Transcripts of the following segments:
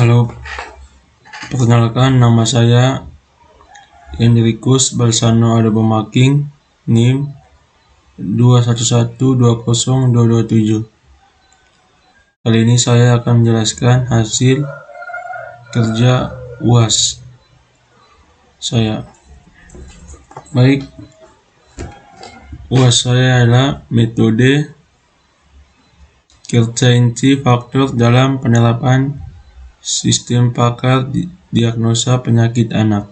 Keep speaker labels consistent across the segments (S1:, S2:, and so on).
S1: Halo, perkenalkan nama saya Hendrikus Balsano Adebomaking, NIM 21120227. Kali ini saya akan menjelaskan hasil kerja UAS saya. Baik, UAS saya adalah metode kerja inti faktor dalam penerapan sistem pakar diagnosa penyakit anak.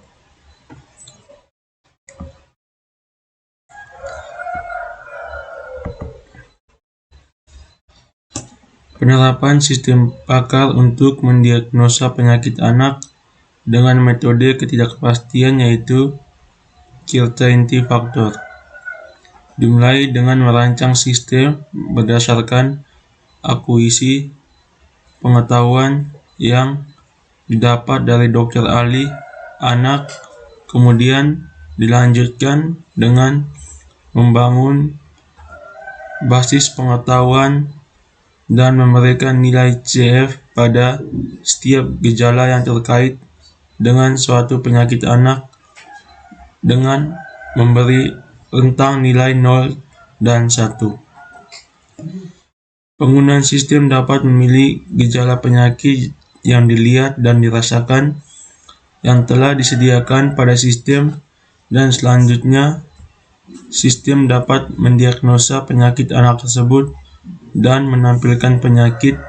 S1: Penerapan sistem pakar untuk mendiagnosa penyakit anak dengan metode ketidakpastian yaitu certainty factor. Dimulai dengan merancang sistem berdasarkan akuisisi pengetahuan yang didapat dari dokter ahli anak, kemudian dilanjutkan dengan membangun basis pengetahuan dan memberikan nilai CF pada setiap gejala yang terkait dengan suatu penyakit anak dengan memberi rentang nilai 0 dan 1. Penggunaan sistem dapat memilih gejala penyakit yang dilihat dan dirasakan yang telah disediakan pada sistem, dan selanjutnya sistem dapat mendiagnosa penyakit anak tersebut dan menampilkan penyakit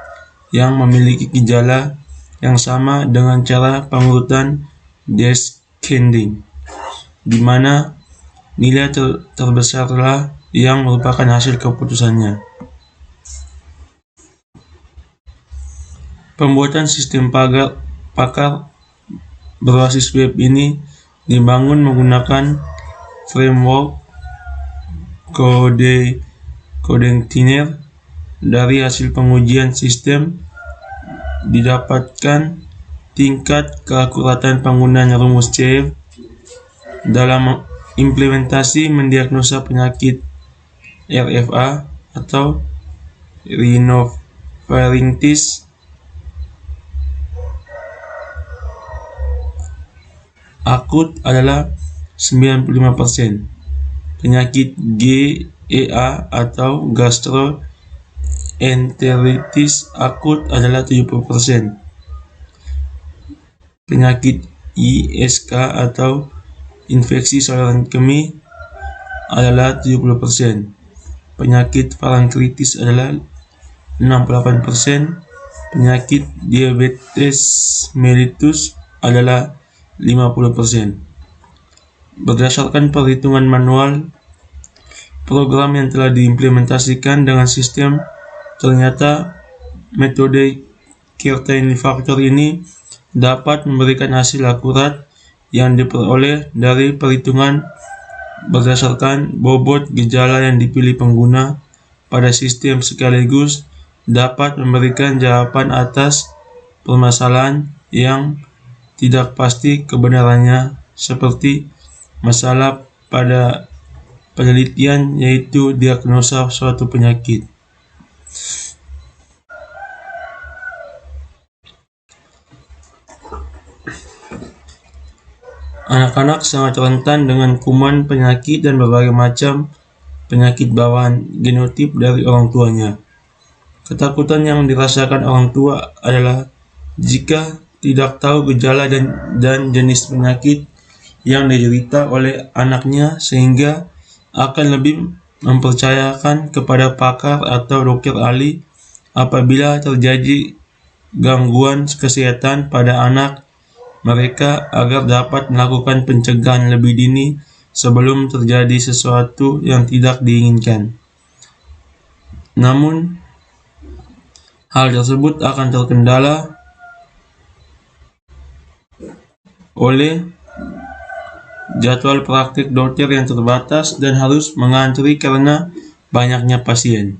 S1: yang memiliki gejala yang sama dengan cara pengurutan descending, di mana nilai terbesarlah yang merupakan hasil keputusannya. Pembuatan sistem pakar berbasis web ini dibangun menggunakan framework Codecontainer. Dari hasil pengujian sistem didapatkan tingkat keakuratan penggunaan rumus CF dalam implementasi mendiagnosa penyakit RFA atau rhinopharyngitis akut adalah 95%, penyakit GEA atau gastroenteritis akut adalah 70%, penyakit ISK atau infeksi saluran kemih adalah 70%, penyakit pankreatis adalah 68%, penyakit diabetes mellitus adalah 50%. Berdasarkan perhitungan manual program yang telah diimplementasikan dengan sistem, ternyata metode certainty factor ini dapat memberikan hasil akurat yang diperoleh dari perhitungan berdasarkan bobot gejala yang dipilih pengguna pada sistem, sekaligus dapat memberikan jawaban atas permasalahan yang tidak pasti kebenarannya, seperti masalah pada penelitian yaitu diagnosa suatu penyakit. Anak-anak sangat rentan dengan kuman, penyakit, dan berbagai macam penyakit bawaan genotip dari orang tuanya. Ketakutan yang dirasakan orang tua adalah jika tidak tahu gejala dan jenis penyakit yang diderita oleh anaknya, sehingga akan lebih mempercayakan kepada pakar atau dokter ahli apabila terjadi gangguan kesehatan pada anak mereka agar dapat melakukan pencegahan lebih dini sebelum terjadi sesuatu yang tidak diinginkan. Namun, hal tersebut akan terkendala oleh jadwal praktik dokter yang terbatas dan harus mengantri karena banyaknya pasien.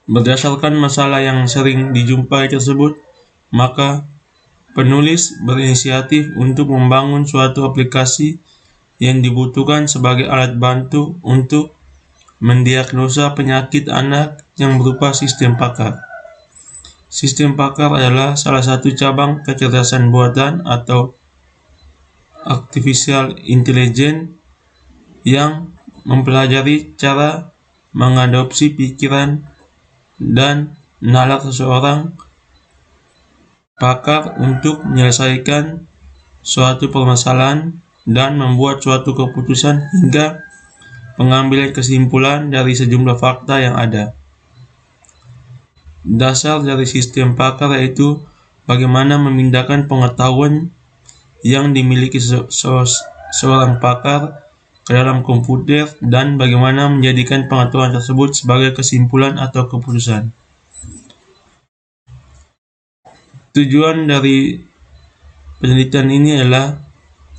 S1: Berdasarkan masalah yang sering dijumpai tersebut, maka penulis berinisiatif untuk membangun suatu aplikasi yang dibutuhkan sebagai alat bantu untuk mendiagnosa penyakit anak yang berupa sistem pakar. Sistem pakar adalah salah satu cabang kecerdasan buatan atau artificial intelligence yang mempelajari cara mengadopsi pikiran dan nalar seseorang pakar untuk menyelesaikan suatu permasalahan dan membuat suatu keputusan hingga pengambilan kesimpulan dari sejumlah fakta yang ada. Dasar dari sistem pakar yaitu bagaimana memindahkan pengetahuan yang dimiliki seorang pakar ke dalam komputer dan bagaimana menjadikan pengetahuan tersebut sebagai kesimpulan atau keputusan. Tujuan dari penelitian ini adalah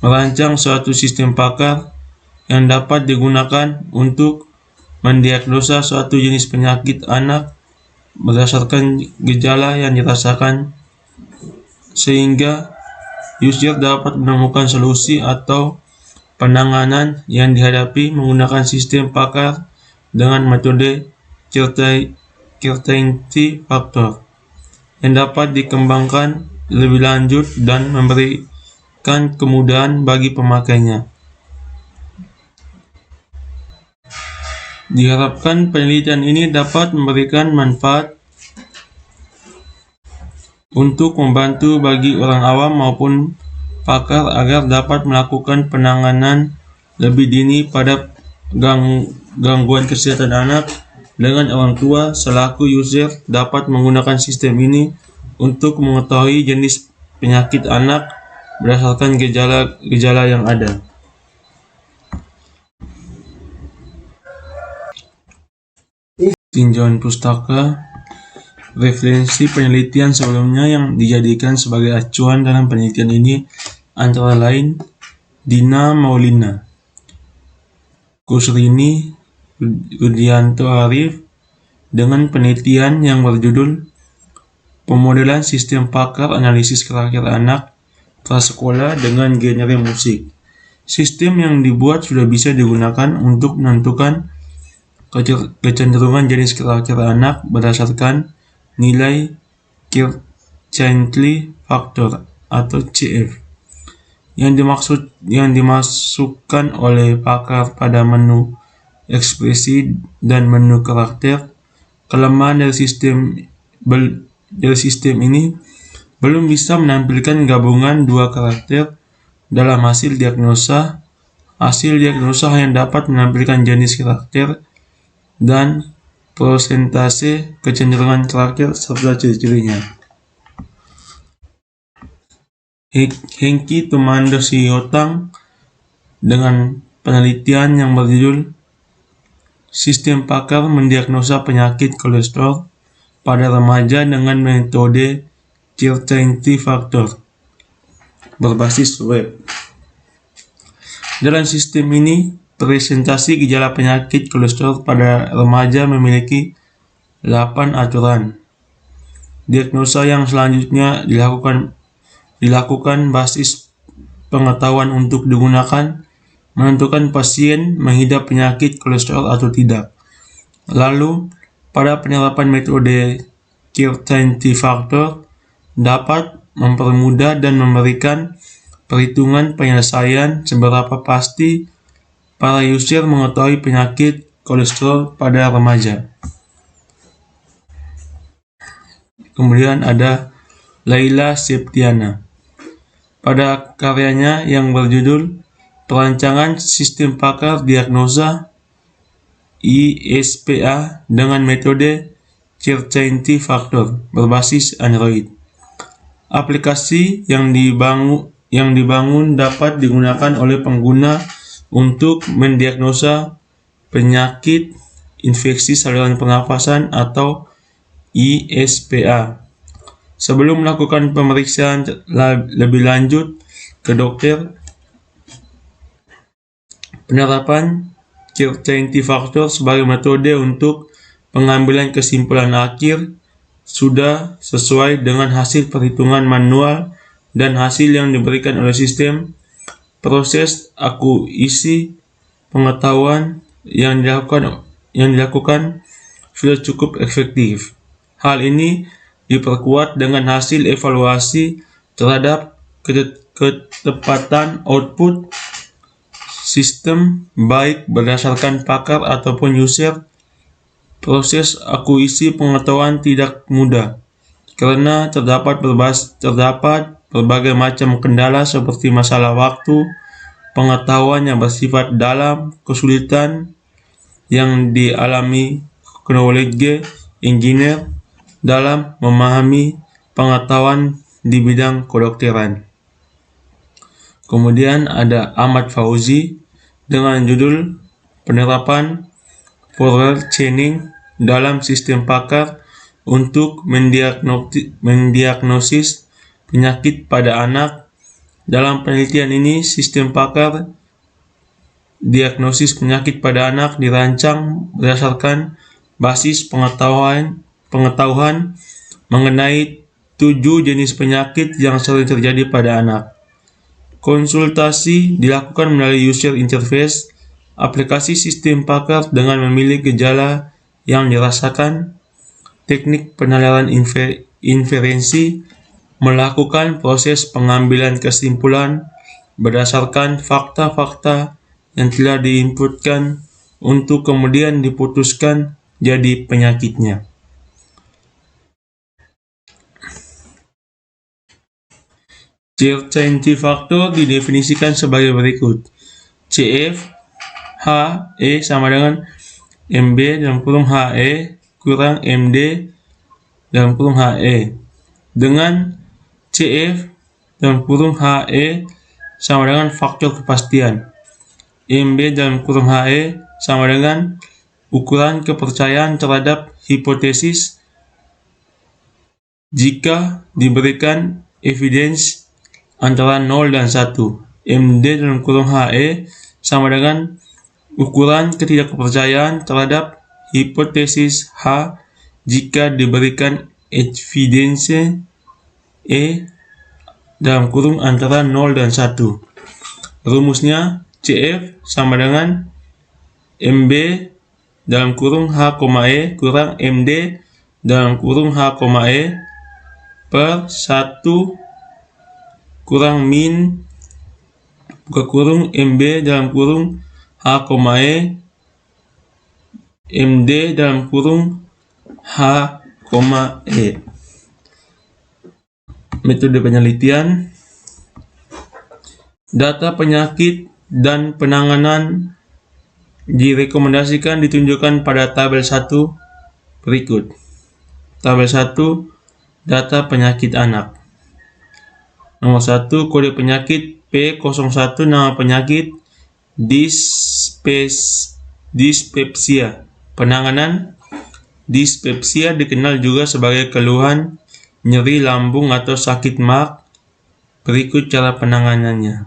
S1: merancang suatu sistem pakar yang dapat digunakan untuk mendiagnosa suatu jenis penyakit anak berdasarkan gejala yang dirasakan sehingga user dapat menemukan solusi atau penanganan yang dihadapi menggunakan sistem pakar dengan metode certainty factor yang dapat dikembangkan lebih lanjut dan memberikan kemudahan bagi pemakainya. Diharapkan penelitian ini dapat memberikan manfaat untuk membantu bagi orang awam maupun pakar agar dapat melakukan penanganan lebih dini pada gangguan kesehatan anak dengan orang tua selaku user dapat menggunakan sistem ini untuk mengetahui jenis penyakit anak berdasarkan gejala yang ada. Tinjauan pustaka. Referensi penelitian sebelumnya yang dijadikan sebagai acuan dalam penelitian ini antara lain Dina Maulina, Kusrini Rudianto Arif dengan penelitian yang berjudul Pemodelan Sistem Pakar Analisis Karakter Anak Prasekolah dengan Genre Musik. Sistem yang dibuat sudah bisa digunakan untuk menentukan kecenderungan jenis karakter anak berdasarkan nilai Kirchner Factor atau CF yang dimasukkan oleh pakar pada menu ekspresi dan menu karakter. Kelemahan dari sistem ini belum bisa menampilkan gabungan dua karakter dalam hasil diagnosa. Hasil diagnosa hanya dapat menampilkan jenis karakter dan persentase kecenderungan karakter serta ciri-cirinya. Hengki Tumando Siotang dengan penelitian yang berjudul Sistem Pakar Mendiagnosa Penyakit Kolesterol pada Remaja dengan Metode Certainty Factor berbasis web. Dalam sistem ini, presentasi gejala penyakit kolesterol pada remaja memiliki 8 aturan. Diagnosa yang selanjutnya dilakukan basis pengetahuan untuk digunakan menentukan pasien mengidap penyakit kolesterol atau tidak. Lalu, pada penerapan metode Certainty Factor dapat mempermudah dan memberikan perhitungan penyelesaian seberapa pasti para user mengetahui penyakit kolesterol pada remaja. Kemudian ada Laila Septiana. Pada karyanya yang berjudul Perancangan Sistem Pakar Diagnosa ISPA dengan metode Certainty Factor berbasis Android. Aplikasi yang dibangun dapat digunakan oleh pengguna untuk mendiagnosa penyakit infeksi saluran pernafasan atau ISPA. Sebelum melakukan pemeriksaan lebih lanjut ke dokter, penerapan Certainty Factor sebagai metode untuk pengambilan kesimpulan akhir sudah sesuai dengan hasil perhitungan manual dan hasil yang diberikan oleh sistem. Proses akuisisi pengetahuan yang dilakukan sudah cukup efektif. Hal ini diperkuat dengan hasil evaluasi terhadap ketepatan output sistem baik berdasarkan pakar ataupun user. Proses akuisisi pengetahuan tidak mudah karena terdapat berbagai macam kendala seperti masalah waktu, pengetahuan yang bersifat dalam, kesulitan yang dialami knowledge engineer dalam memahami pengetahuan di bidang kedokteran. Kemudian ada Ahmad Fauzi dengan judul penerapan forward chaining dalam sistem pakar untuk mendiagnosis penyakit pada anak. Dalam penelitian ini, sistem pakar diagnosis penyakit pada anak dirancang berdasarkan basis pengetahuan mengenai 7 jenis penyakit yang sering terjadi pada anak. Konsultasi dilakukan melalui user interface aplikasi sistem pakar dengan memilih gejala yang dirasakan, teknik penalaran inferensi, melakukan proses pengambilan kesimpulan berdasarkan fakta-fakta yang telah diinputkan untuk kemudian diputuskan jadi penyakitnya. Certainty factor didefinisikan sebagai berikut. CF HE sama dengan MB dalam kurung HE kurang MD dalam kurung HE, dengan CF dalam kurung HE sama dengan faktor kepastian, MB dalam kurung HE sama dengan ukuran kepercayaan terhadap hipotesis jika diberikan evidence antara 0 dan 1. MD dalam kurung HE sama dengan ukuran ketidakpercayaan terhadap hipotesis H jika diberikan evidence E dalam kurung antara 0 dan 1. Rumusnya CF sama dengan MB dalam kurung H, E kurang MD dalam kurung H, E per 1 kurang min buka kurung MB dalam kurung H, E MD dalam kurung H, E. Metode penelitian. Data penyakit dan penanganan direkomendasikan ditunjukkan pada tabel 1 berikut. Tabel 1, data penyakit anak. Nomor 1, kode penyakit P01, nama penyakit dispepsia. Penanganan dispepsia dikenal juga sebagai keluhan nyeri lambung atau sakit maag. Berikut cara penanganannya.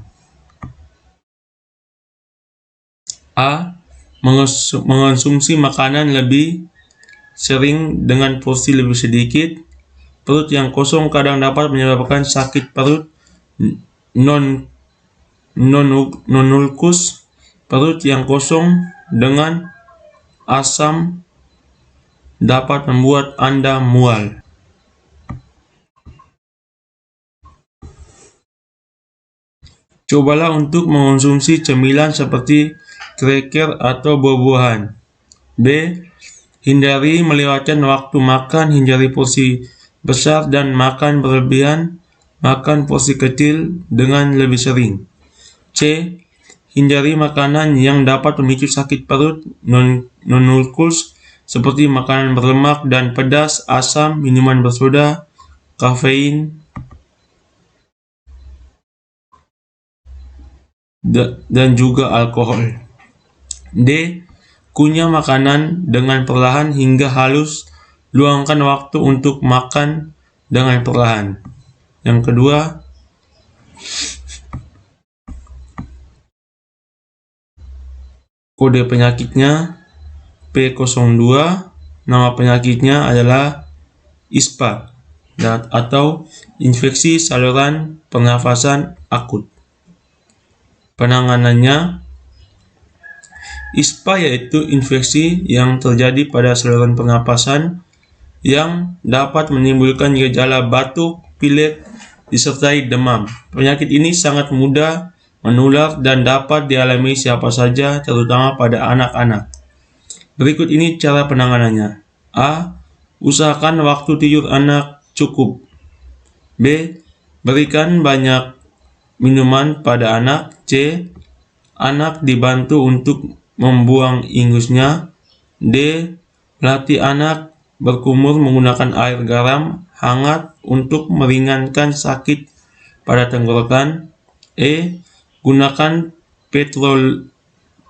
S1: A. Mengonsumsi makanan lebih sering dengan porsi lebih sedikit. Perut yang kosong kadang dapat menyebabkan sakit perut non-ulkus. Perut yang kosong dengan asam dapat membuat Anda mual. Cobalah untuk mengonsumsi cemilan seperti cracker atau buah-buahan. B. Hindari melewatkan waktu makan, hindari porsi besar dan makan berlebihan, makan porsi kecil dengan lebih sering. C. Hindari makanan yang dapat memicu sakit perut non-ulkus seperti makanan berlemak dan pedas, asam, minuman bersoda, kafein, dan juga alkohol. D. Kunyah makanan dengan perlahan hingga halus. Luangkan waktu untuk makan dengan perlahan. Yang kedua, kode penyakitnya P02, nama penyakitnya adalah ISPA atau infeksi saluran pernafasan akut. Penanganannya, ISPA yaitu infeksi yang terjadi pada saluran pernapasan yang dapat menimbulkan gejala batuk, pilek, disertai demam. Penyakit ini sangat mudah menular dan dapat dialami siapa saja, terutama pada anak-anak. Berikut ini cara penanganannya. A. Usahakan waktu tidur anak cukup. B. Berikan banyak minuman pada anak. C. Anak dibantu untuk membuang ingusnya. D. Latih anak berkumur menggunakan air garam hangat untuk meringankan sakit pada tenggorokan. E. Gunakan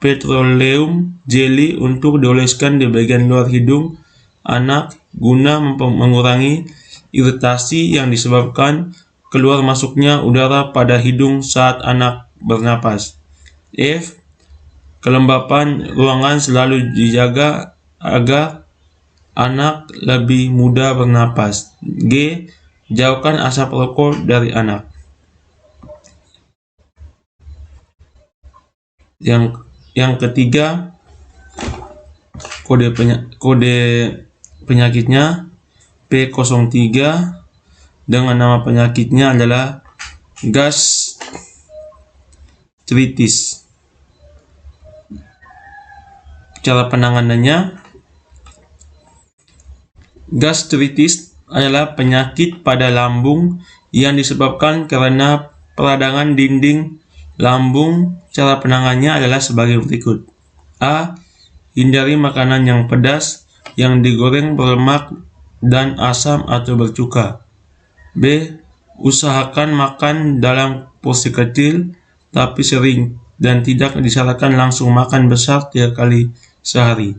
S1: petroleum jelly untuk dioleskan di bagian luar hidung anak guna mengurangi iritasi yang disebabkan keluar masuknya udara pada hidung saat anak bernapas. F. Kelembapan ruangan selalu dijaga agar anak lebih mudah bernapas. G. Jauhkan asap rokok dari anak. Yang ketiga, kode penyakitnya P03 dengan nama penyakitnya adalah gastritis. Cara penanganannya, gastritis adalah penyakit pada lambung yang disebabkan karena peradangan dinding lambung. Cara penanganannya adalah sebagai berikut. A. Hindari makanan yang pedas, yang digoreng, berlemak, dan asam atau bercuka. B. Usahakan makan dalam porsi kecil tapi sering dan tidak disarankan langsung makan besar 3 kali sehari.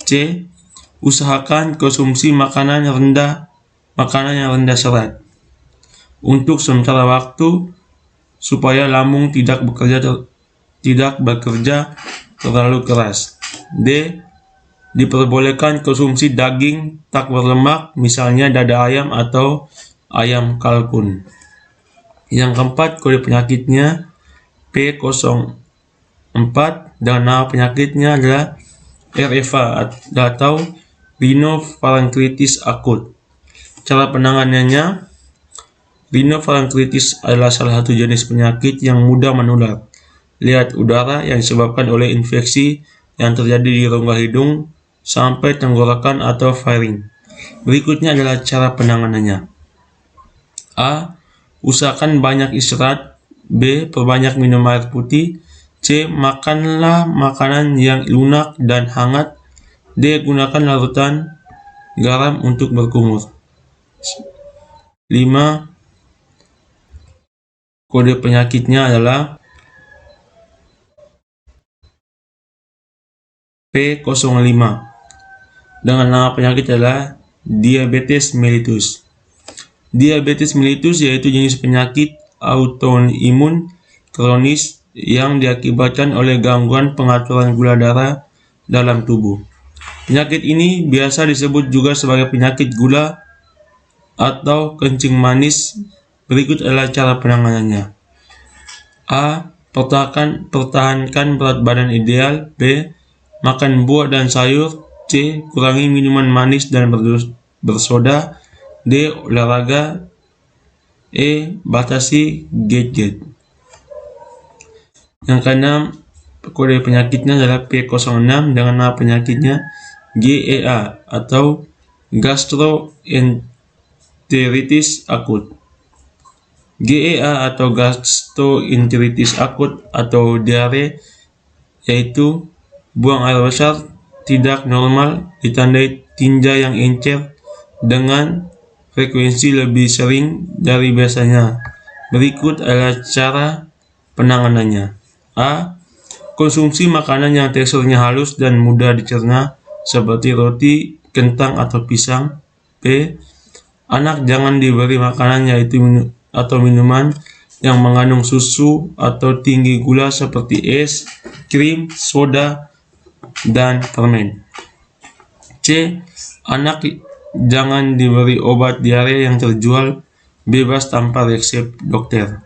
S1: C. Usahakan konsumsi makanan yang rendah serat untuk sementara waktu supaya lambung tidak bekerja terlalu keras. D. Diperbolehkan konsumsi daging tak berlemak, misalnya dada ayam atau ayam kalkun. Yang keempat, kode penyakitnya P04 dan nama penyakitnya adalah RFA atau rhinoparenkritis akut. Cara penanganannya, rhinoparenkritis adalah salah satu jenis penyakit yang mudah menular lewat udara yang disebabkan oleh infeksi yang terjadi di rongga hidung sampai tenggorokan atau faring. Berikutnya adalah cara penanganannya. A. Usahakan banyak istirahat. B. Perbanyak minum air putih. C. Makanlah makanan yang lunak dan hangat. D. Gunakan larutan garam untuk berkumur. 5. Kode penyakitnya adalah P05 dengan nama penyakit adalah diabetes mellitus. Diabetes mellitus yaitu jenis penyakit autoimun kronis yang diakibatkan oleh gangguan pengaturan gula darah dalam tubuh. Penyakit ini biasa disebut juga sebagai penyakit gula atau kencing manis. Berikut adalah cara penanganannya. A. Pertahankan berat badan ideal. B. Makan buah dan sayur. C. Kurangi minuman manis dan bersoda. D. Olahraga. E. Batasi gadget. Yang keenam, kode penyakitnya adalah P06 dengan nama penyakitnya GEA atau gastroenteritis akut. GEA atau gastroenteritis akut atau diare yaitu buang air besar tidak normal ditandai tinja yang encer dengan frekuensi lebih sering dari biasanya. Berikut adalah cara penanganannya. A. Konsumsi makanan yang teksturnya halus dan mudah dicerna seperti roti, kentang, atau pisang. B. Anak jangan diberi makanan atau minuman yang mengandung susu atau tinggi gula seperti es, krim, soda, dan permen. C. Anak jangan diberi obat diare yang terjual bebas tanpa resep dokter.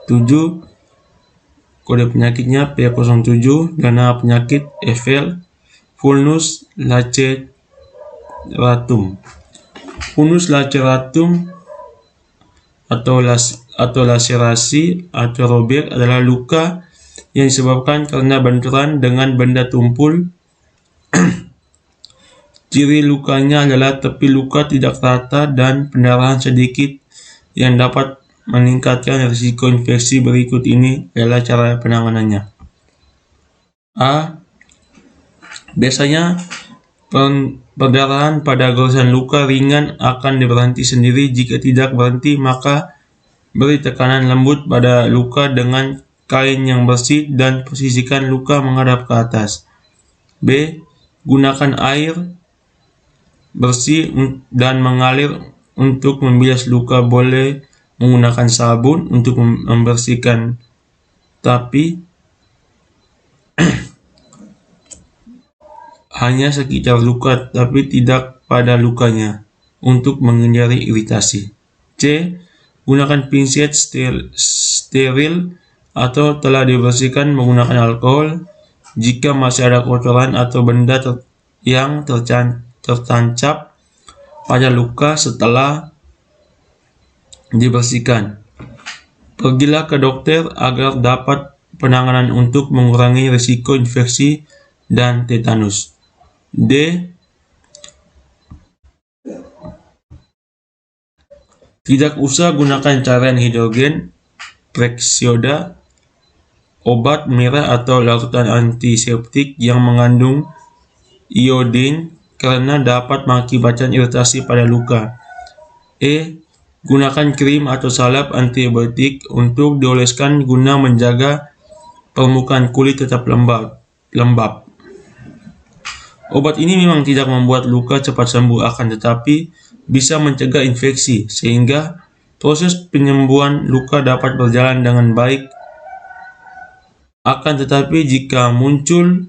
S1: 7. Kode penyakitnya P07 dan nama penyakit FL, Vulnus laceratum. Punus laceratum atau laserasi atau robek adalah luka yang disebabkan karena benturan dengan benda tumpul. Ciri lukanya adalah tepi luka tidak rata dan pendarahan sedikit yang dapat meningkatkan risiko infeksi. Berikut ini adalah cara penanganannya. A. Biasanya perdarahan pada goresan luka ringan akan berhenti sendiri. Jika tidak berhenti, maka beri tekanan lembut pada luka dengan kain yang bersih dan posisikan luka menghadap ke atas. B. Gunakan air bersih dan mengalir untuk membilas luka. Boleh menggunakan sabun untuk membersihkan, tapi hanya sekitar luka tapi tidak pada lukanya untuk menghindari iritasi. C. Gunakan pinset steril atau telah dibersihkan menggunakan alkohol. Jika masih ada kotoran atau benda yang tertancap pada luka setelah dibersihkan, pergilah ke dokter agar dapat penanganan untuk mengurangi risiko infeksi dan tetanus. D. Tidak usah gunakan cairan hidrogen peroksida, obat merah atau larutan antiseptik yang mengandung iodin karena dapat mengakibatkan iritasi pada luka. E. Gunakan krim atau salep antibiotik untuk dioleskan guna menjaga permukaan kulit tetap lembab. Obat ini memang tidak membuat luka cepat sembuh, akan tetapi bisa mencegah infeksi sehingga proses penyembuhan luka dapat berjalan dengan baik. Akan tetapi jika muncul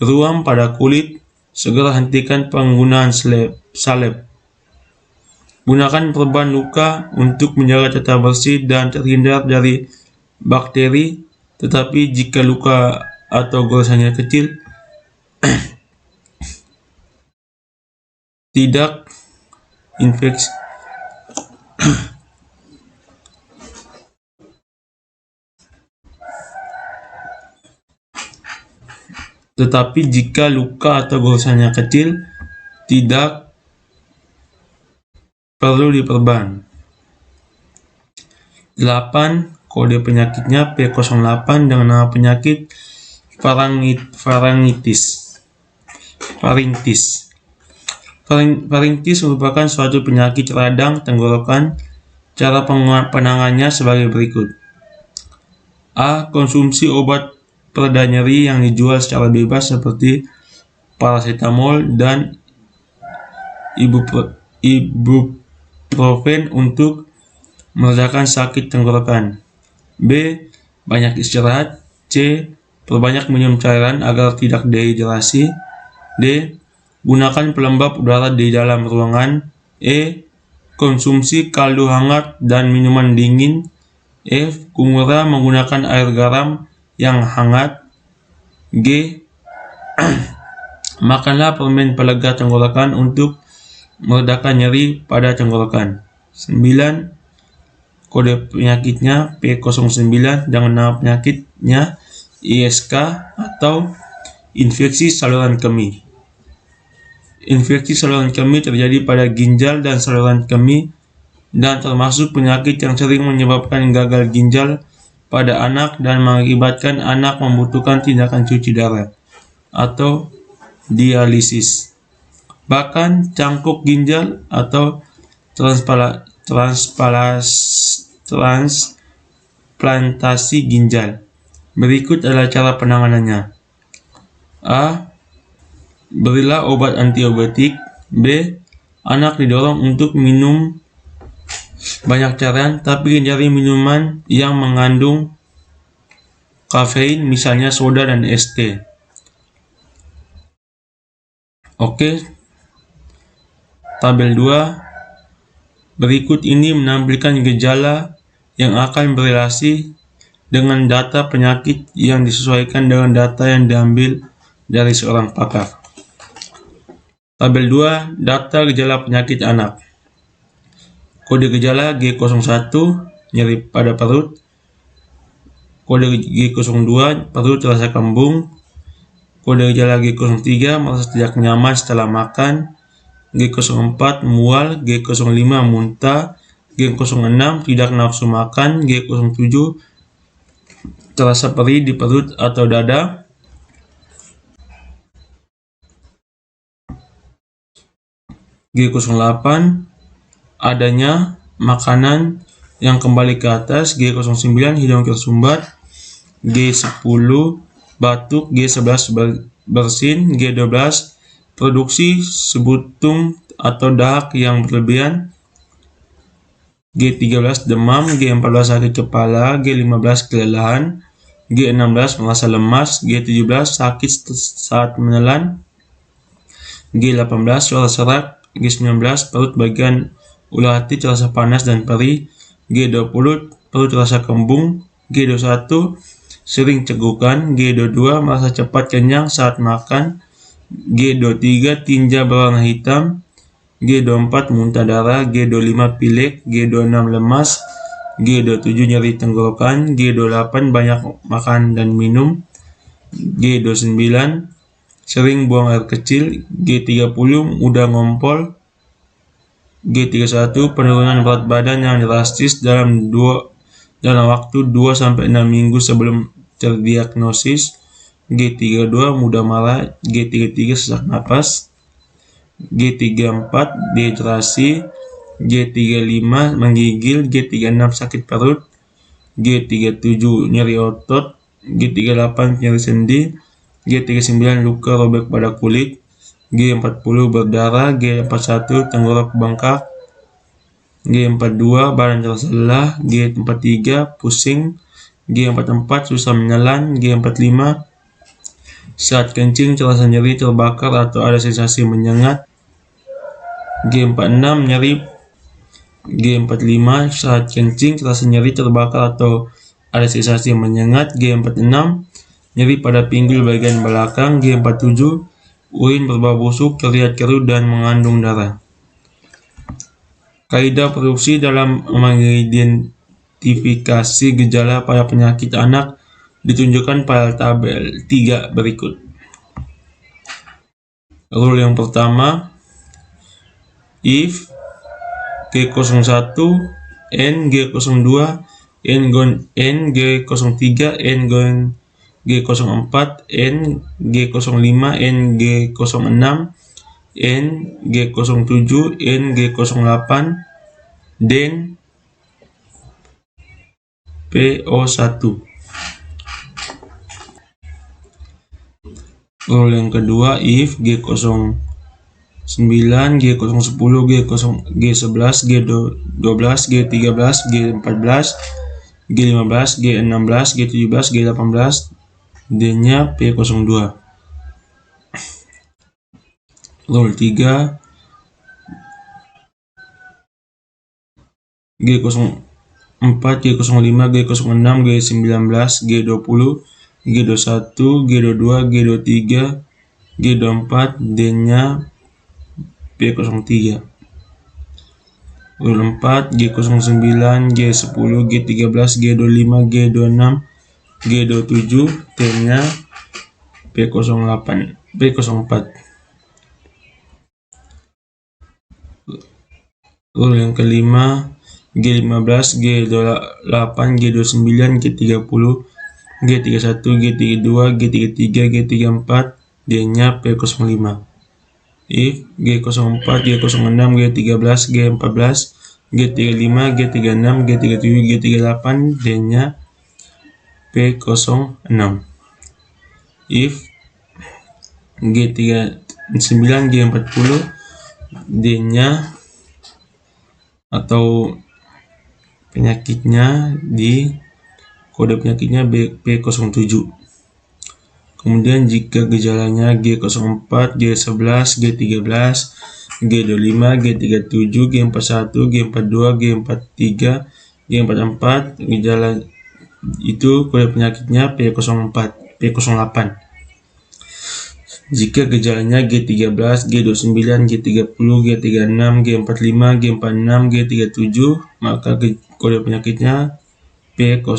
S1: ruam pada kulit, segera hentikan penggunaan salep. Gunakan perban luka untuk menjaga tetap bersih dan terhindar dari bakteri, tetapi jika luka atau goresannya kecil, tidak infeksi. Tetapi jika luka atau goresannya kecil, tidak perlu diperban. 8. Kode penyakitnya P08 dengan nama penyakit faringitis. Faringitis merupakan suatu penyakit radang tenggorokan. Cara penanganannya sebagai berikut. A. Konsumsi obat pereda nyeri yang dijual secara bebas seperti paracetamol dan ibuprofen untuk meredakan sakit tenggorokan. B. Banyak istirahat. C. Perbanyak minum cairan agar tidak dehidrasi. D. Gunakan pelembab udara di dalam ruangan. E. Konsumsi kaldu hangat dan minuman dingin. F. Kumura menggunakan air garam yang hangat. G. Makanlah permen pelega tenggorokan untuk meredakan nyeri pada tenggorokan. 9. Kode penyakitnya P09 dengan nama penyakitnya ISK atau infeksi saluran kemih. Infeksi saluran kemih terjadi pada ginjal dan saluran kemih dan termasuk penyakit yang sering menyebabkan gagal ginjal pada anak dan mengakibatkan anak membutuhkan tindakan cuci darah atau dialisis. Bahkan cangkok ginjal atau transplantasi ginjal. Berikut adalah cara penanganannya. A. Berilah obat antibiotik. B. Anak didorong untuk minum banyak cairan, tapi hindari minuman yang mengandung kafein, misalnya soda dan es teh. Oke, tabel 2 berikut ini menampilkan gejala yang akan berrelasi dengan data penyakit yang disesuaikan dengan data yang diambil dari seorang pakar. Tabel 2, daftar gejala penyakit anak. Kode gejala G01, nyeri pada perut. Kode G02, perut terasa kembung. Kode gejala G03, merasa tidak nyaman setelah makan. G04, mual. G05, muntah. G06, tidak nafsu makan. G07, terasa perih di perut atau dada. G08, adanya makanan yang kembali ke atas. G09, hidung tersumbat. G10, batuk. G11, bersin. G12, produksi sebutung atau dahak yang berlebihan. G13, demam. G14, sakit kepala. G15, kelelahan. G16, merasa lemas. G17, sakit saat menelan. G18, suara serak. G19, perut bagian ulu hati terasa panas dan perih. G20, perut terasa kembung. G21, sering cegukan. G22, merasa cepat kenyang saat makan. G23, tinja berwarna hitam. G24, muntah darah. G25, pilek. G26, lemas. G27, nyeri tenggorokan. G28, banyak makan dan minum. G29, sering buang air kecil. G30, mudah ngompol. G31, penurunan berat badan yang drastis dalam waktu 2-6 minggu sebelum terdiagnosis. G32, mudah marah. G33, sesak napas. G34, dehidrasi. G35, menggigil. G36, sakit perut. G37, nyeri otot. G38, nyeri sendi. G39, luka robek pada kulit. G40, berdarah. G41, tenggorok bengkak. G42, badan terasa lelah. G43, pusing. G44, susah menelan. G45, saat kencing terasa nyeri, terbakar atau ada sensasi menyengat. G46, nyeri. G45, saat kencing terasa nyeri, terbakar atau ada sensasi menyengat. G46, nyeri pada pinggul bagian belakang. G47, urin berbau busuk, terlihat keruh dan mengandung darah. Kaidah produksi dalam mengidentifikasi gejala pada penyakit anak ditunjukkan pada tabel 3 berikut. Rule yang pertama, if G01, N G02, N G03, N G04, N G05, N G06, N G07, N G08, dan PO1. Rule yang kedua, if G09, G010, G11, G12, G13, G14, G15, G16, G17, G18, D-nya P02. Rule 3, G04, G05, G06, G19, G20, G21, G22, G23, G24, D-nya P03. Rule 4, G09, G10, G13, G25, G26, G27, T-nya P04. Rule yang kelima, G15, G28, G29, G30, G31, G32, G33, G34, D-nya P05. If G04, G06, G13, G14, G35, G36, G37, G38, D-nya P06. If G39, G40, D-nya atau penyakitnya di kode penyakitnya P07. Kemudian jika gejalanya G04, G11, G13, G25, G37, G41, G42, G43, G44, gejala itu kode penyakitnya P08. Jika gejalanya G13, G29, G30, G36, G45, G46, G37, maka kode penyakitnya P09.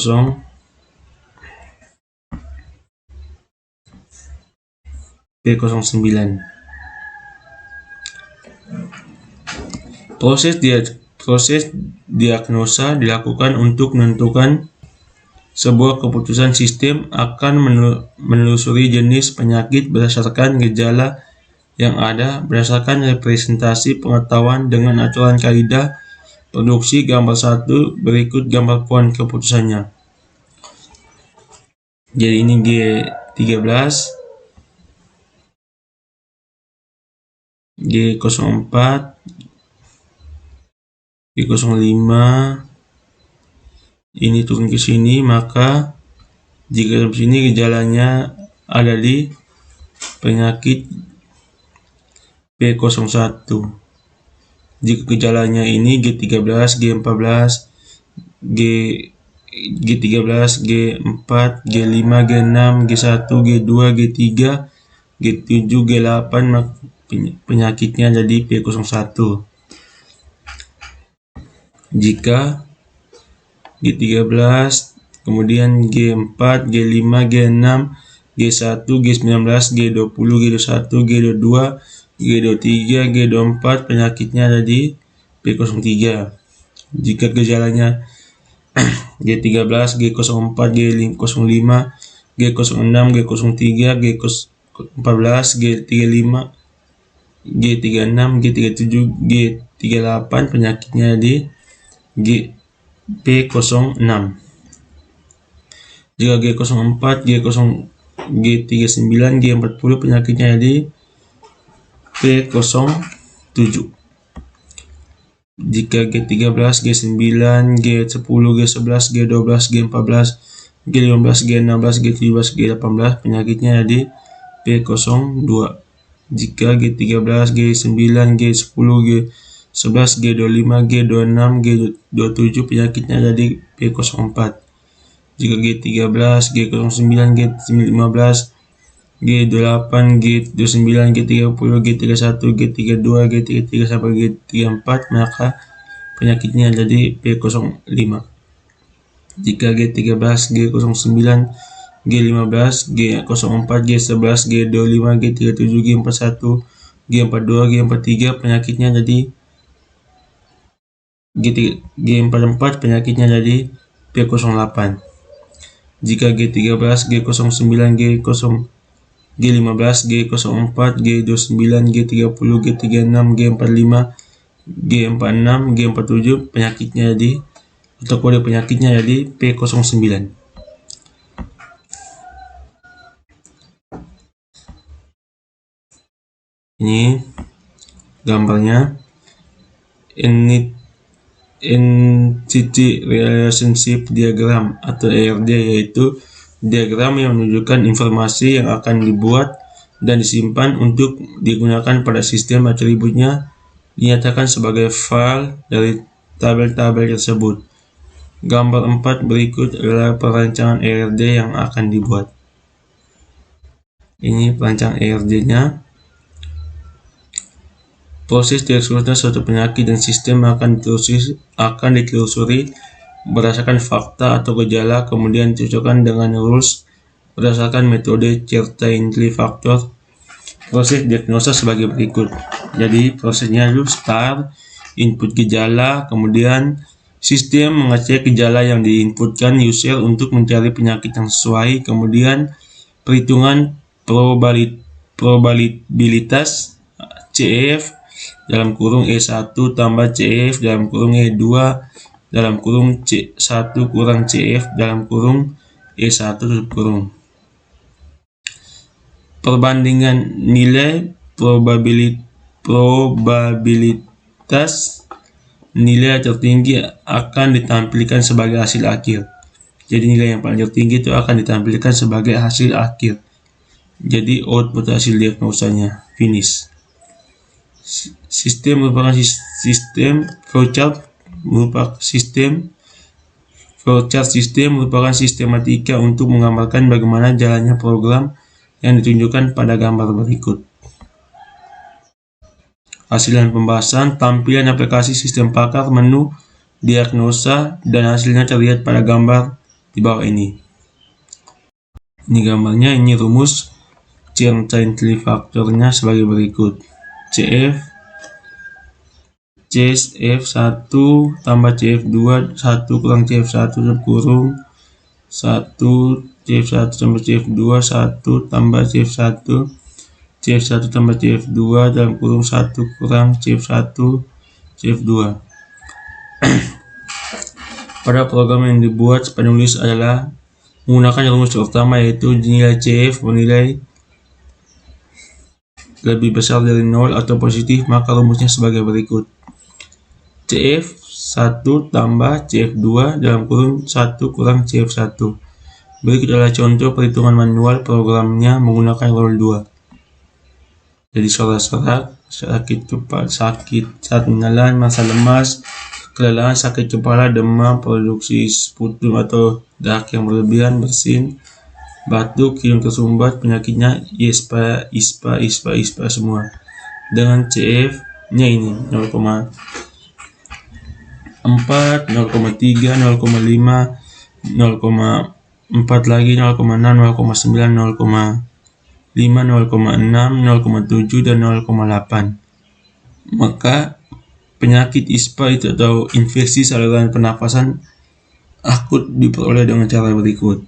S1: Proses diagnosa dilakukan untuk menentukan sebuah keputusan. Sistem akan menelusuri jenis penyakit berdasarkan gejala yang ada, berdasarkan representasi pengetahuan dengan aturan kaidah produksi. Gambar 1 berikut gambar pohon keputusannya. Jadi ini G13, G04, G05, ini turun ke sini, maka jika di sini gejalanya ada di penyakit P01. Jika gejalanya ini G13, G14, G13, G4, G5, G6, G1, G2, G3, G7, G8, maka penyakitnya jadi P01. Jika G13, kemudian G4, G5, G6, G1, G19, G20, G21, G22, G23, G24, penyakitnya ada di P03. Jika gejalanya G13, G04, G05, G06, G03, G14, G35, G36, G37, G38, penyakitnya di P06. Jika G04, G39, G40, penyakitnya di P07. Jika G13, G9, G10, G11, G12, G14, G15, G16, G17, G18, penyakitnya di P02. Jika G13, G9, G10, G11, G25, G26, G27, penyakitnya ada di P04. Jika G13, G09, G15, G28, G29, G30, G31, G32, G33 sampai G34, maka penyakitnya ada di P05. Jika G13, G09, G15, G04, G11, G25, G37, G41, G42, G43, penyakitnya jadi G44, penyakitnya jadi P08. Jika G13, G09, G15, G04, G29, G30, G36, G45, G46, G47, penyakitnya jadi atau kode penyakitnya jadi P09. Ini gambarnya Entity Relationship Diagram atau ERD, yaitu diagram yang menunjukkan informasi yang akan dibuat dan disimpan untuk digunakan pada sistem. Atributnya dinyatakan sebagai file dari tabel-tabel tersebut. Gambar 4 berikut adalah perancangan ERD yang akan dibuat. Ini perancangan ERD-nya. Proses diagnosa suatu penyakit dan sistem akan ditelusuri berdasarkan fakta atau gejala, kemudian dicocokkan dengan rules berdasarkan metode certainty factor. Proses diagnosa sebagai berikut. Jadi prosesnya dulu start, input gejala, kemudian sistem mengecek gejala yang diinputkan user untuk mencari penyakit yang sesuai, kemudian perhitungan probabilitas CF dalam kurung E1 tambah CF dalam kurung E2 dalam kurung C1 kurang CF dalam kurung E1 tutup kurung. Perbandingan nilai probabilitas nilai tertinggi akan ditampilkan sebagai hasil akhir. Jadi nilai yang paling tertinggi itu akan ditampilkan sebagai hasil akhir. Jadi output hasil diagnosanya, finish. Sistem merupakan sistem flowchart merupakan sistematika untuk menggambarkan bagaimana jalannya program yang ditunjukkan pada gambar berikut. Hasil dan pembahasan, tampilan aplikasi sistem pakar, menu, diagnosa, dan hasilnya terlihat pada gambar di bawah ini. Ini gambarnya, ini rumus Chern-Chaintree faktornya sebagai berikut. CF1 tambah CF2 1 kurang CF1 kurung 1 CF1 tambah CF2 1 tambah CF1 CF1 tambah CF2 dalam kurung 1 kurang CF1 CF2. Pada program yang dibuat, penulis adalah menggunakan rumus pertama, yaitu nilai CF bernilai lebih besar dari 0 atau positif, maka rumusnya sebagai berikut. CF1 tambah CF2 dalam kurung 1 kurang CF1. Berikut adalah contoh perhitungan manual programnya menggunakan rule 2. Jadi sorak-sorak, sakit saat menelan, masa lemas, kelelahan, sakit kepala, demam, produksi sputum atau darah yang berlebihan, bersin, batuk, hidung tersumbat, penyakitnya ISPA semua. Dengan CF-nya ini 0,4, 0,3, 0,5, 0,4 lagi, 0,6, 0,9, 0,5, 0,6, 0,7, dan 0,8. Maka penyakit ISPA itu atau infeksi saluran pernafasan akut diperoleh dengan cara berikut.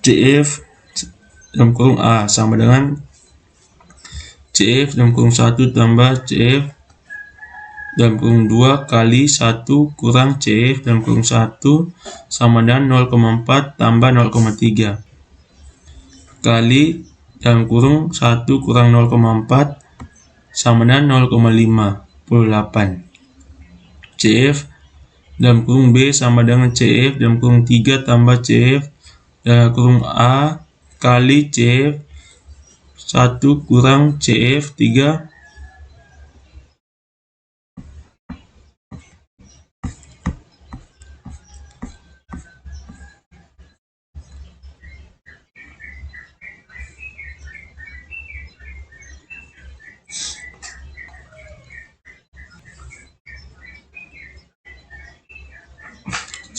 S1: CF dalam kurung A sama dengan CF dalam kurung 1 tambah CF dalam kurung 2 kali 1 kurang CF dalam kurung 1 sama dengan 0,4 tambah 0,3 kali dalam kurung 1 kurang 0,4 sama dengan 0,58. CF dalam kurung B sama dengan CF dalam kurung 3 tambah CF dalam kurung A kali CF 1 kurang CF 3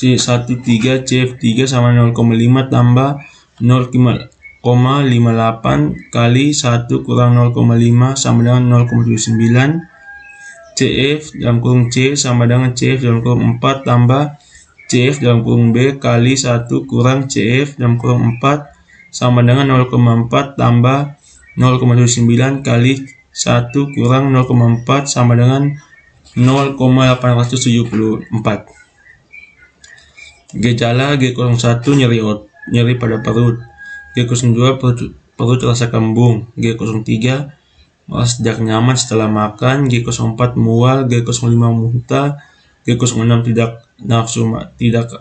S1: C13 CF3 sama 0,5 tambah 0,58 kali 1 kurang 0,5 sama dengan 0,79. CF dalam kurung C sama dengan CF dalam kurung 4 tambah CF dalam kurung B kali 1 kurang CF dalam kurung 4 sama dengan 0,4 tambah 0,79 kali 1 kurang 0,4 sama dengan 0,874. Gejala G01 nyeri pada perut, G02 perut terasa kembung, G03 merasa tidak nyaman setelah makan, G04 mual, G05 muntah, G06 tidak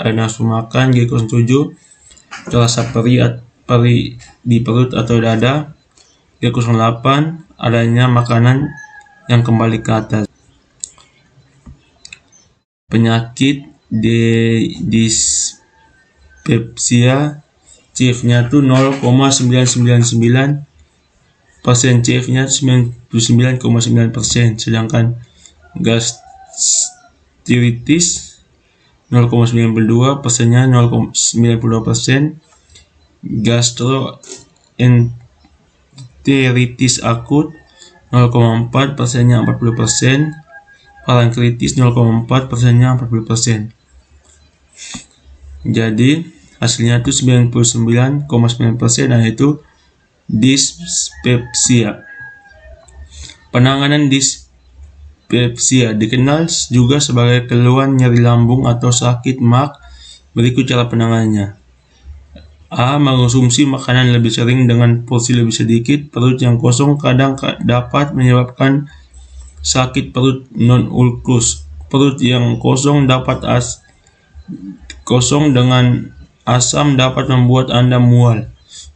S1: ada nafsu makan, G07 terasa perih di perut atau dada, G08 adanya makanan yang kembali ke atas. Penyakit dispepsia, CF-nya tuh 0,999%, CF-nya 99,9%, sedangkan gastritis 0,92%-nya 0,92%, gastroenteritis akut 0,4%-nya 40%, pankreatitis 0,4%-nya 40%. Jadi hasilnya itu 99,9%, yaitu dispepsia. Penanganan dispepsia dikenal juga sebagai keluhan nyeri lambung atau sakit mak. Berikut cara penanganannya. A. Mengonsumsi makanan lebih sering dengan porsi lebih sedikit. Perut yang kosong kadang dapat menyebabkan sakit perut non-ulkus. Perut yang kosong dengan asam dapat membuat Anda mual.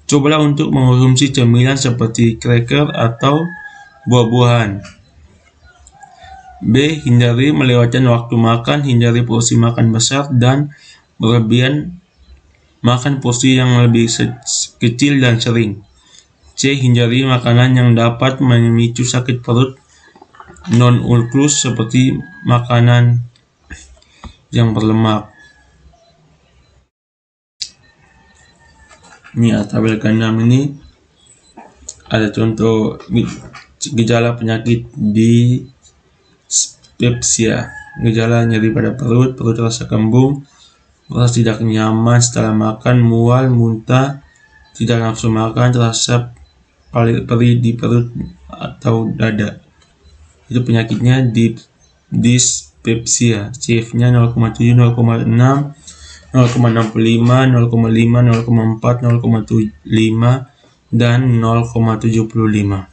S1: Cobalah untuk mengonsumsi cemilan seperti cracker atau buah-buahan. B. Hindari melewatkan waktu makan. Hindari porsi makan besar dan berlebihan. Makan porsi yang lebih kecil dan sering. C. Hindari makanan yang dapat memicu sakit perut non-ulkus seperti makanan yang berlemak. Ini tabel ke-6 ini ada contoh gejala penyakit dispepsia. Gejala nyeri pada perut, perut rasa kembung, merasa tidak nyaman setelah makan, mual, muntah, tidak nafsu makan, terasa perih di perut atau dada. Itu penyakitnya dispepsia. CF-nya 0,7, 0,6, 0,65, 0,5, 0,4, 0,5, dan 0,75.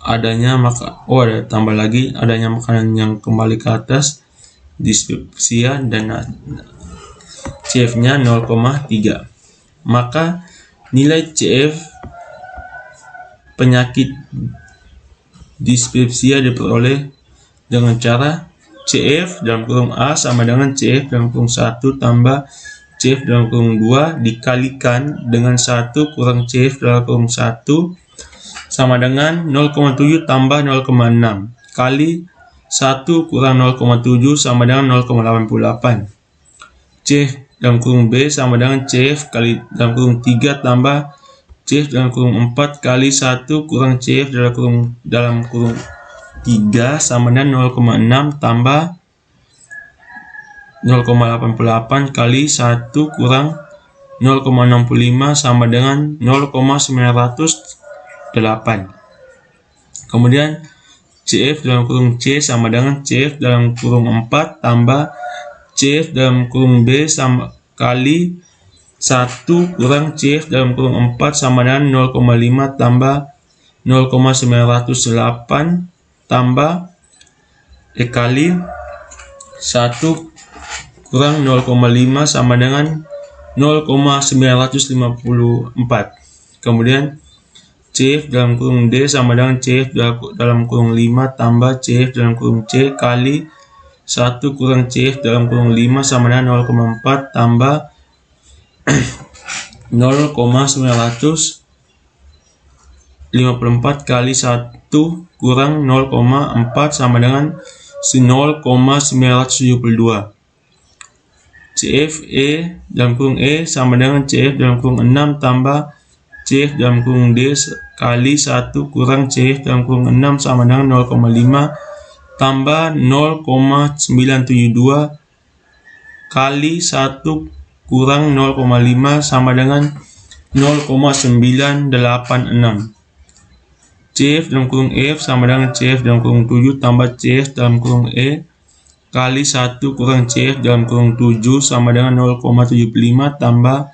S1: Adanya ada tambah lagi, adanya makanan yang kembali ke atas, dispepsia, dan CF-nya 0,3. Maka nilai CF penyakit dispepsia diperoleh dengan cara CF dalam kurung A sama dengan CF dalam kurung 1 tambah CF dalam kurung 2 dikalikan dengan 1 kurang CF dalam kurung 1 sama dengan 0,7 tambah 0,6 kali 1 kurang 0,7 sama dengan 0,88. CF dalam kurung B sama dengan CF kali dalam kurung 3 tambah CF dalam kurung 4 kali 1 kurang CF dalam kurung 3 sama dengan 0,6 tambah 0,88 kali 1 kurang 0,65 sama dengan 0,908. Kemudian CF dalam kurung C sama dengan CF dalam kurung 4 tambah CF dalam kurung B sama kali 1 kurang CF dalam kurung 4 sama dengan 0,5 tambah 0,908 tambah kali 1 kurang 0,5 sama dengan 0,954. Kemudian CF dalam kurung D sama dengan CF dalam kurung 5 tambah CF dalam kurung C kali 1 kurang CF dalam kurung 5 sama dengan 0,4 tambah 0,954 kali 1 kurang 0,4 sama dengan 0,972. CF E dalam kurung E sama dengan CF dalam kurung 6 tambah CF dalam kurung D kali 1 kurang CF dalam kurung 6 sama dengan 0,5 tambah 0,972 kali 1 kurang 0,5 sama dengan 0,986. CF dalam kurung F sama dengan CF dalam kurung 7 tambah CF dalam kurung E kali 1 kurang CF dalam kurung 7 sama dengan 0,75 tambah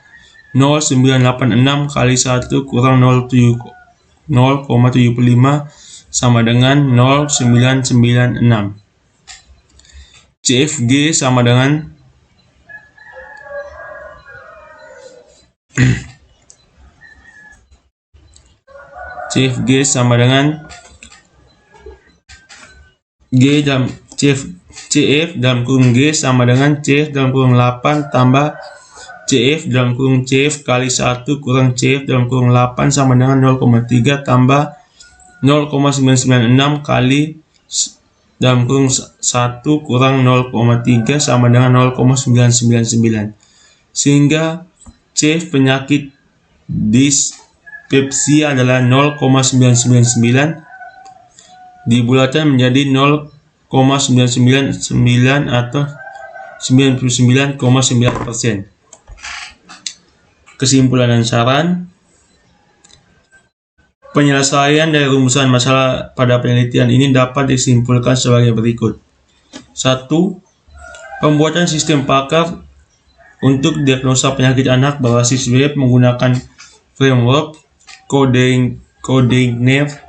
S1: 0,986 kali 1 kurang 0,75 sama dengan 0,996. CFG sama dengan CFG sama dengan G dalam CF dalam kurung G sama dengan CF dalam kurung 8 tambah CF dalam kurung CF kali 1 kurang CF dalam kurung 8 sama dengan 0,3 tambah 0,996 kali dalam kurung 1 kurang 0,3 sama dengan 0,999. Sehingga CF penyakit dispepsia adalah 0,999 dibulatkan menjadi 0,999 atau 99,9%. Kesimpulan dan saran. Penyelesaian dari rumusan masalah pada penelitian ini dapat disimpulkan sebagai berikut. 1. Pembuatan sistem pakar untuk diagnosa penyakit anak berbasis web menggunakan framework CodeIgnif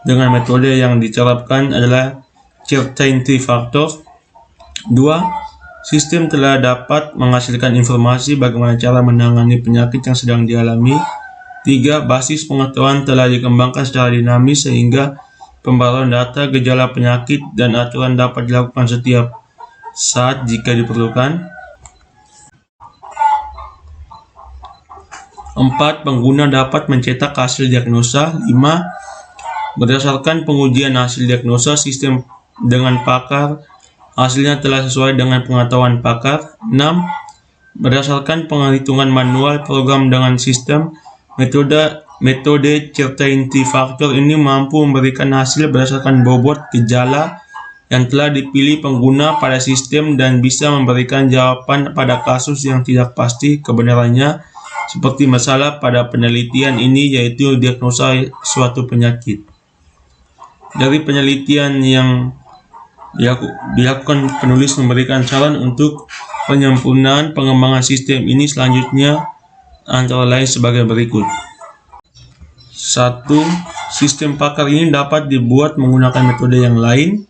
S1: dengan metode yang diterapkan adalah Certainty Factor. 2. Sistem telah dapat menghasilkan informasi bagaimana cara menangani penyakit yang sedang dialami. 3. Basis pengetahuan telah dikembangkan secara dinamis sehingga pembaruan data, gejala penyakit, dan aturan dapat dilakukan setiap saat jika diperlukan. 4. Pengguna dapat mencetak hasil diagnosa. 5. Berdasarkan pengujian hasil diagnosa sistem dengan pakar, hasilnya telah sesuai dengan pengetahuan pakar. 6. Berdasarkan penghitungan manual program dengan sistem, metode certainty factor ini mampu memberikan hasil berdasarkan bobot gejala yang telah dipilih pengguna pada sistem dan bisa memberikan jawaban pada kasus yang tidak pasti kebenarannya, seperti masalah pada penelitian ini, yaitu diagnosa suatu penyakit. Dari penelitian yang dilakukan, penulis memberikan saran untuk penyempurnaan pengembangan sistem ini selanjutnya, antara lain sebagai berikut. 1. Sistem pakar ini dapat dibuat menggunakan metode yang lain.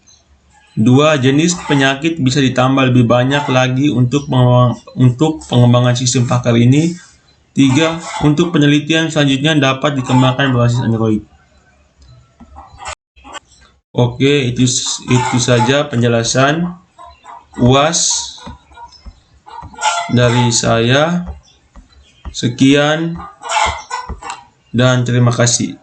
S1: 2. Jenis penyakit bisa ditambah lebih banyak lagi untuk pengembangan sistem pakar ini. 3. Untuk penelitian selanjutnya dapat dikembangkan berbasis Android. Oke, itu saja penjelasan UAS dari saya. Sekian dan terima kasih.